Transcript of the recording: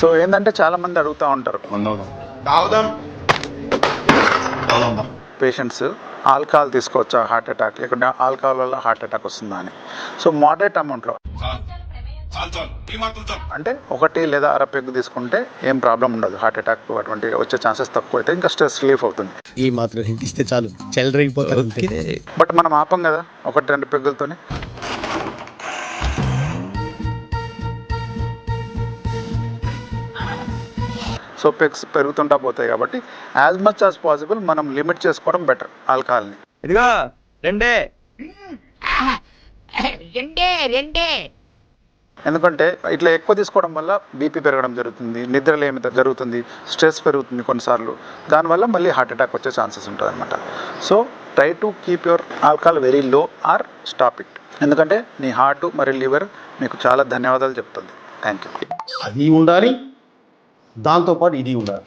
So ఏంటంటే చాలామంది అడుగుతూ ఉంటారు పేషెంట్స్ ఆల్కహాల్ తీసుకోవచ్చా హార్ట్ అటాక్, లేకుంటే ఆల్కహాల్ వల్ల హార్ట్ అటాక్ వస్తుందా అని. సో మోడరేట్ అమౌంట్లో అంటే 1 లేదా అర పెగ్గు తీసుకుంటే ఏం ప్రాబ్లం ఉండదు. హార్ట్ అటాక్ అటువంటి వచ్చే ఛాన్సెస్ తక్కువ అయితే ఇంకా స్ట్రెస్ రిలీఫ్ అవుతుంది. ఈ మాత్రం హింట్ ఇస్తే చాలు చెలరేగిపోతారు. బట్ మనం ఆపం కదా 1-2 పెగ్గులతోనే. సో పెగ్స్ పెరుగుతుంటా పోతాయి కాబట్టి యాజ్ మచ్ యాజ్ పాసిబుల్ మనం లిమిట్ చేసుకోవడం బెటర్ ఆల్కహాల్ని. ఇదిగో రెండే ఎందుకంటే ఇట్లా ఎక్కువ తీసుకోవడం వల్ల బీపీ పెరగడం జరుగుతుంది, నిద్రలేమి జరుగుతుంది, స్ట్రెస్ పెరుగుతుంది కొన్నిసార్లు. దానివల్ల మళ్ళీ హార్ట్ అటాక్ వచ్చే ఛాన్సెస్ ఉంటుంది అనమాట. So try to keep your alcohol very low or stop it. ఎందుకంటే నీ హార్ట్ మరియు లివర్ మీకు చాలా ధన్యవాదాలు చెప్తుంది. Thank you. అది ఉండాలి, దాంతోపాటు ఇది ఉండాలి.